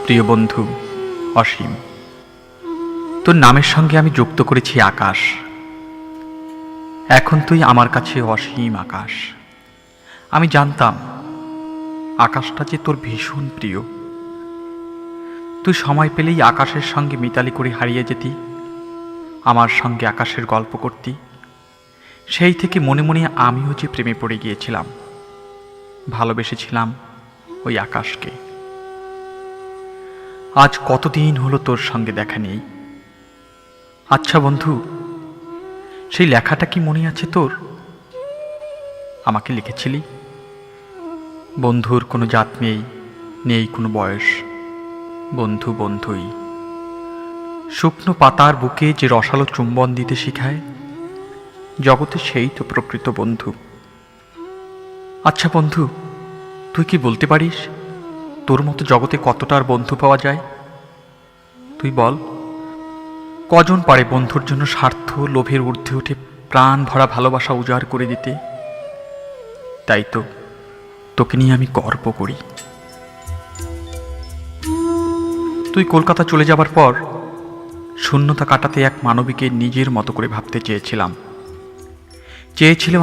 প্রিয় বন্ধু অসীম, তোর নামের সঙ্গে আমি যুক্ত করেছি আকাশ। এখন তুই আমার কাছে অসীম আকাশ। আমি জানতাম আকাশটা যে তোর ভীষণ প্রিয়। তুই সময় পেলেই আকাশের সঙ্গে মিতালি করে হারিয়ে যেতি, আমার সঙ্গে আকাশের গল্প করতি। সেই থেকে মনে মনে আমিও যে প্রেমে পড়ে গিয়েছিলাম, ভালোবেসেছিলাম ওই আকাশকে। আজ কতদিন হলো তোর সঙ্গে দেখা নেই। আচ্ছা বন্ধু, সেই লেখাটা কি মনে আছে তোর? আমাকে লিখেছিলি, বন্ধুর কোনো জাত নেই, নেই কোনো বয়স, বন্ধু বন্ধুই। শুকনো পাতার বুকে যে রসালো চুম্বন দিতে শিখায়, জগতে সেই তো প্রকৃত বন্ধু। আচ্ছা বন্ধু, তুই কি বলতে পারিস তোর মতো জগতে কতটার বন্ধু পাওয়া যায়? তুই বল, কজন পারে বন্ধুর জন্য স্বার্থ লোভের ঊর্ধ্বে উঠে প্রাণ ভরা ভালোবাসা উজাড় করে দিতে? তাই তো তোকে নিয়ে আমি গর্ব করি। তুই কলকাতা চলে যাবার পর শূন্যতা কাটাতে এক মানবীকে নিজের মতো করে ভাবতে চেয়েছিলাম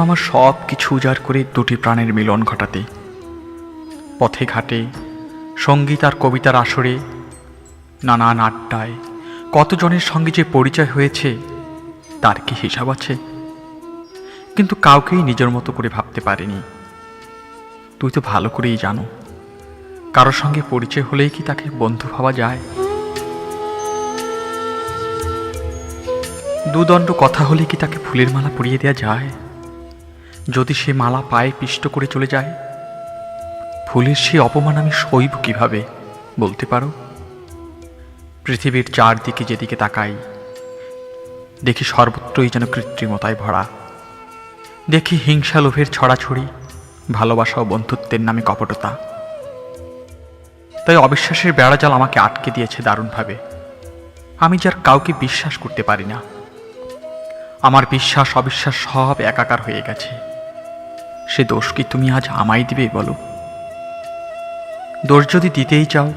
আমার সব কিছু উজাড় করে দুটি প্রাণের মিলন ঘটাতে। পথে ঘাটে, সঙ্গীত আর কবিতার আসরে, নানান আড্ডায় কতজনের সঙ্গে যে পরিচয় হয়েছে তার কি হিসাব আছে? কিন্তু কাউকেই নিজের মতো করে ভাবতে পারিনি। তুই তো ভালো করেই জানো, কারোর সঙ্গে পরিচয় হলেই কি তাকে বন্ধু ভাবা যায়? দুদণ্ড কথা হলে কি তাকে ফুলের মালা পরিয়ে দেওয়া যায়? যদি সে মালা পায়ে পিষ্ট করে চলে যায়, ফুলের সে অপমান আমি সইব কিভাবে বলতে পারো? পৃথিবীর চারদিকে যেদিকে তাকাই, দেখি সর্বত্রই যেন কৃত্রিমতায় ভরা। দেখি হিংসা লোভের ছড়াছড়ি, ভালোবাসা ও বন্ধুত্বের নামে কপটতা। তাই অবিশ্বাসের বেড়াজাল আমাকে আটকে দিয়েছে দারুণভাবে। আমি যার কাউকে বিশ্বাস করতে পারি না। আমার বিশ্বাস অবিশ্বাস সব একাকার হয়ে গেছে। সে দোষ কি তুমি আজ আমায় দিবে বলো? দোষ যদি দিতেই চাও,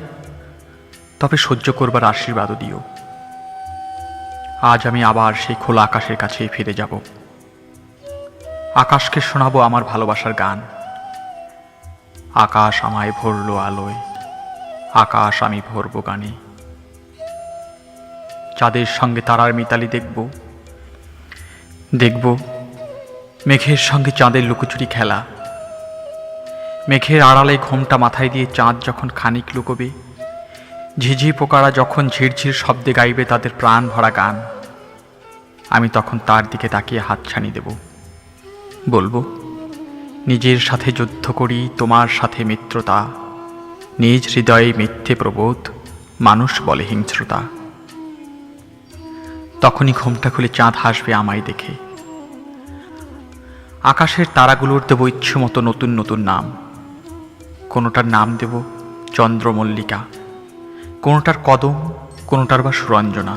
তবে সহ্য করবার আশীর্বাদও দিও। আজ আমি আবার সেই খোলা আকাশের কাছেই ফিরে যাব। আকাশকে শোনাবো আমার ভালোবাসার গান। আকাশ আমায় ভরলো আলোয়, আকাশ আমি ভরবো গানে। চাঁদের সঙ্গে তারার মিতালি দেখব মেঘের সঙ্গে চাঁদের লুকোচুরি খেলা। মেঘের আড়ালে ঘোমটা মাথায় দিয়ে চাঁদ যখন খানিক লুকোবে, ঝিঝি পোকারা যখন ঝিরঝির শব্দে গাইবে তাদের প্রাণ ভরা গান, আমি তখন তার দিকে তাকিয়ে হাতছানি দেব। বলবো, নিজের সাথে যুদ্ধ করি, তোমার সাথে মিত্রতা। নিজ হৃদয়ে মিথ্যে প্রবোধ, মানুষ বলে হিংস্রতা। তখনই ঘোমটা খুলে চাঁদ হাসবে আমায় দেখে। আকাশের তারাগুলোর দেব ইচ্ছে মতো নতুন নতুন নাম। কোনোটার নাম দেব চন্দ্রমল্লিকা, কোনোটার কদম, কোনোটার বা সুরঞ্জনা।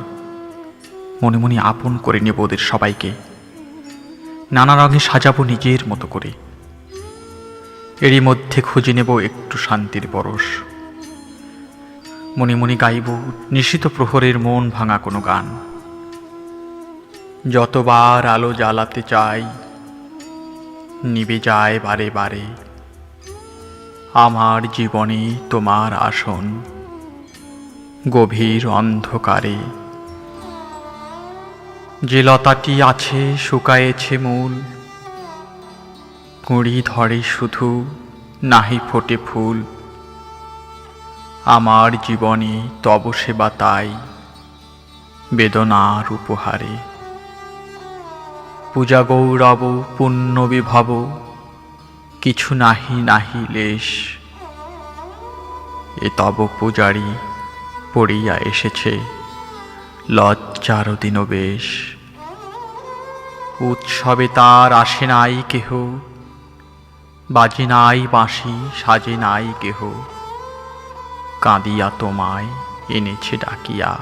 মনে মনে আপন করে নেব ওদের সবাইকে। নানা রঙে সাজাবো নিজের মতো করে। এরই মধ্যে খুঁজে নেব একটু শান্তির পরশ। মনে মনে গাইব নিশীত প্রহরের মন ভাঙা কোনো গান। যতবার আলো জ্বালাতে চাই, নিভে যায় বারে বারে। আমার জীবনে তোমার আসন গভীর অন্ধকারে। যে লতাটি আছে শুকায়েছে মূল, কুঁড়ি ধরে শুধু, নাহি ফোটে ফুল। আমার জীবনে তব সেবা তাই, বেদনার উপহারে। পূজা গৌরব পুণ্য বিভব, কিছু নাহি নাহি লেশ। এ তব পূজারি পড়িয়া এসেছে লজ্জার দিনবেশ। উৎসবে তার আসে নাই কেহ, বাজে নাই বাঁশি, সাজে নাই কেহ। কাঁদিয়া তোমায় এনেছে ডাকিয়া,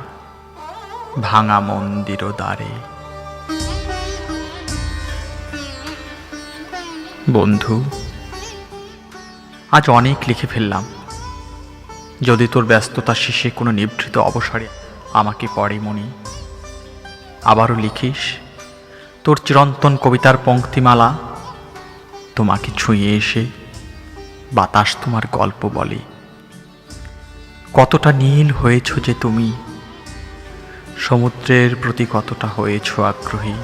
ভাঙা মন্দির দ্বারে। বন্ধু, আজ অনেক লিখে ফেললাম। যদি তোর ব্যস্ততার শেষে কোনো নিভৃত অবসরে আমাকে পড়ে মনি, আবারও লিখিস তোর চিরন্তন কবিতার পংক্তিমালা। তোমাকে ছুঁয়ে এসে বাতাস তোমার গল্প বলে। কতটা নীল হয়েছ যে তুমি, সমুদ্রের প্রতি কতটা হয়েছ আগ্রহী।